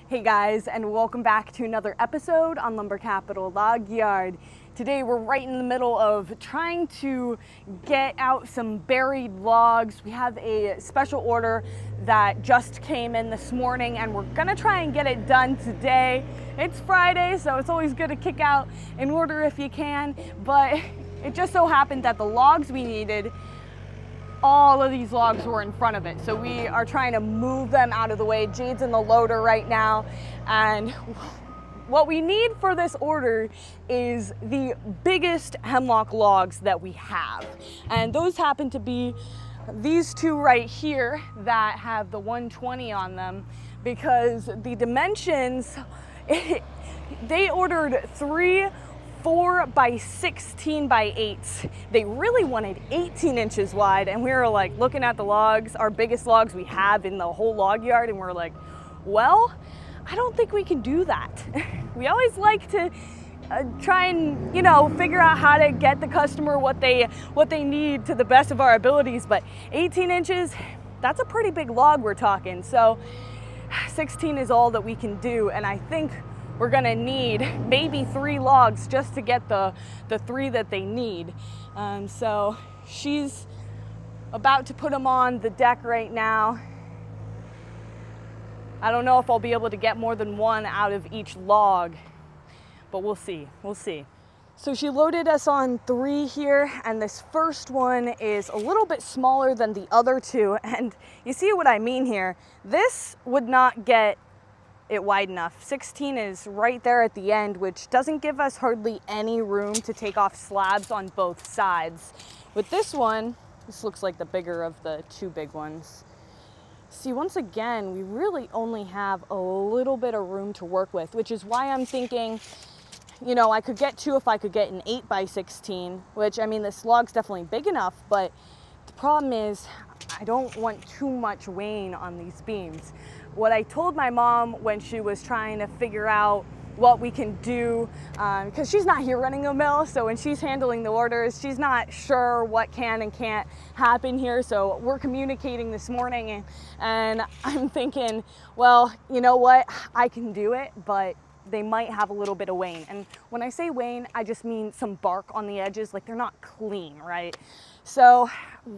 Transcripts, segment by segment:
Hey guys, and welcome back to another episode on Lumber Capital Log Yard. Today we're right in the middle of trying to get out some buried logs. We have a special order that just came in this morning and we're gonna try and get it done today. It's Friday, so it's always good to kick out an order if you can, but it just so happened that the logs we needed, all of these logs were in front of it. So we are trying to move them out of the way. Jade's in the loader right now. And what we need for this order is the biggest hemlock logs that we have. And those happen to be these two right here that have the 120 on them, because the dimensions, they ordered 3 4 by 16 by 8s. They really wanted 18 inches wide, and we were like looking at the logs, our biggest logs we have in the whole log yard, and we're like, well, I don't think we can do that. We always like to try and, figure out how to get the customer what they need to the best of our abilities, but 18 inches, that's a pretty big log we're talking. So 16 is all that we can do, and I think we're gonna need maybe 3 logs just to get the 3 that they need. So she's about to put them on the deck right now. I don't know if I'll be able to get more than 1 out of each log, but we'll see. So she loaded us on 3 here, and this first one is a little bit smaller than the other 2. And you see what I mean here. This would not get it wide enough. 16 is right there at the end, which doesn't give us hardly any room to take off slabs on both sides. With this one, this looks like the bigger of the 2 big ones. See, once again, we really only have a little bit of room to work with, which is why I'm thinking, I could get 2 if I could get an 8 by 16, which, I mean, this log's definitely big enough, but the problem is I don't want too much weighing on these beams. What I told my mom when she was trying to figure out what we can do, because she's not here running a mill, so when she's handling the orders, she's not sure what can and can't happen here. So we're communicating this morning, and I'm thinking, well, you know what, I can do it, but they might have a little bit of wane. And when I say wane, I just mean some bark on the edges, like they're not clean, right? So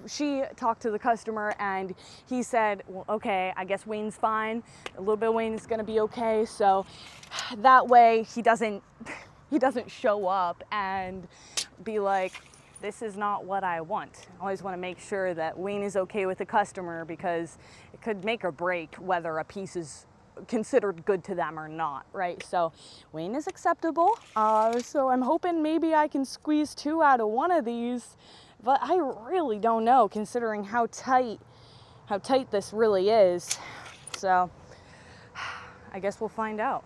she talked to the customer and he said, well, okay, I guess wane's fine. A little bit of wane is gonna be okay. So that way he doesn't show up and be like, this is not what I want. I always wanna make sure that wane is okay with the customer, because it could make or break whether a piece is considered good to them or not, right? So wane is acceptable. So I'm hoping maybe I can squeeze 2 out of one of these, but I really don't know, considering how tight this really is. So I guess we'll find out.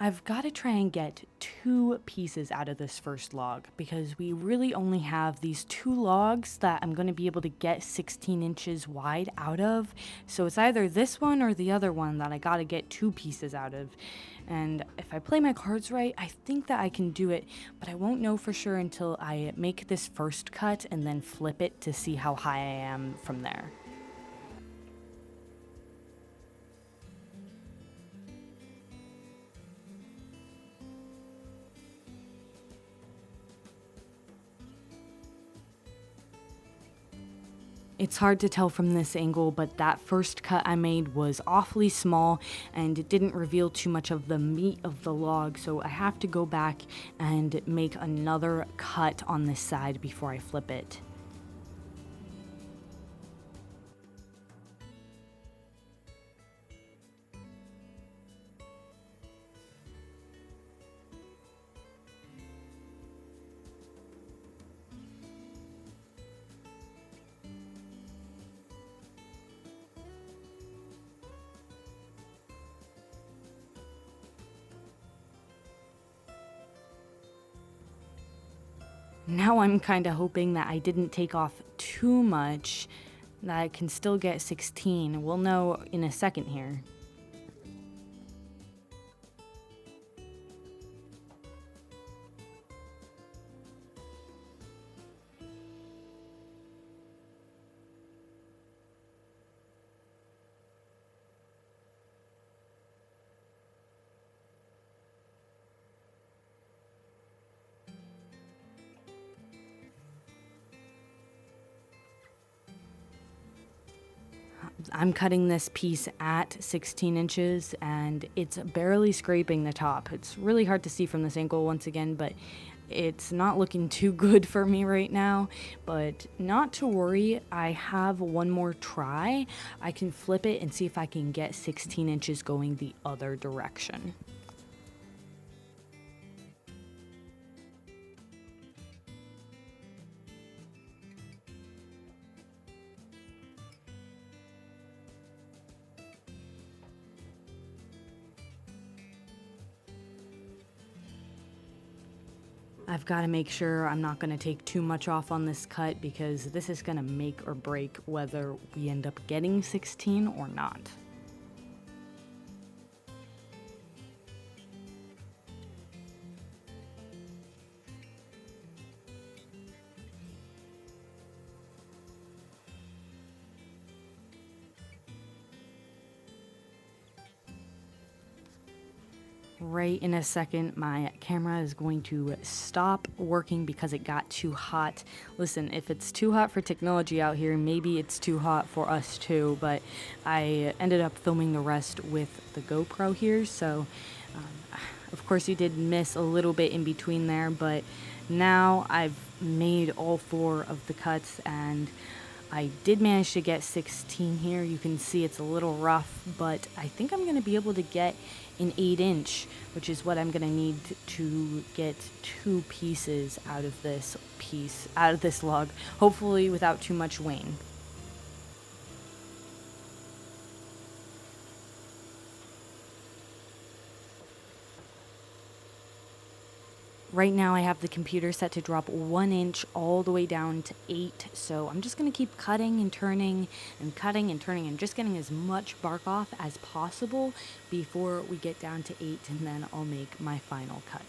I've got to try and get 2 pieces out of this first log, because we really only have these 2 logs that I'm going to be able to get 16 inches wide out of. So it's either this one or the other one that I got to get 2 pieces out of. And if I play my cards right, I think that I can do it, but I won't know for sure until I make this first cut and then flip it to see how high I am from there. It's hard to tell from this angle, but that first cut I made was awfully small and it didn't reveal too much of the meat of the log, so I have to go back and make another cut on this side before I flip it. Now I'm kind of hoping that I didn't take off too much, that I can still get 16. We'll know in a second here. I'm cutting this piece at 16 inches and it's barely scraping the top. It's really hard to see from this angle once again, but it's not looking too good for me right now. But not to worry, I have one more try. I can flip it and see if I can get 16 inches going the other direction. I've got to make sure I'm not going to take too much off on this cut because this is going to make or break whether we end up getting 16 or not. Right in a second, my camera is going to stop working because it got too hot. Listen, if it's too hot for technology out here, maybe it's too hot for us too, but I ended up filming the rest with the GoPro here, so of course you did miss a little bit in between there, but now I've made all 4 of the cuts and I did manage to get 16 here. You can see it's a little rough, but I think I'm going to be able to get an 8-inch, which is what I'm going to need to get 2 pieces out of this log, hopefully without too much wane. Right now I have the computer set to drop 1 inch all the way down to 8, so I'm just going to keep cutting and turning and cutting and turning and just getting as much bark off as possible before we get down to 8, and then I'll make my final cut.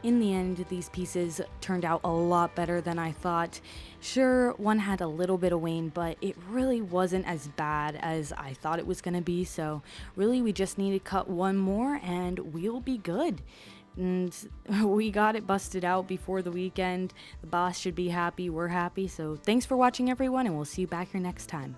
In the end, these pieces turned out a lot better than I thought. Sure, one had a little bit of wane, but it really wasn't as bad as I thought it was going to be, so really we just need to cut one more and we'll be good. and we got it busted out before the weekend. The boss should be happy, we're happy. So thanks for watching, everyone, and we'll see you back here next time.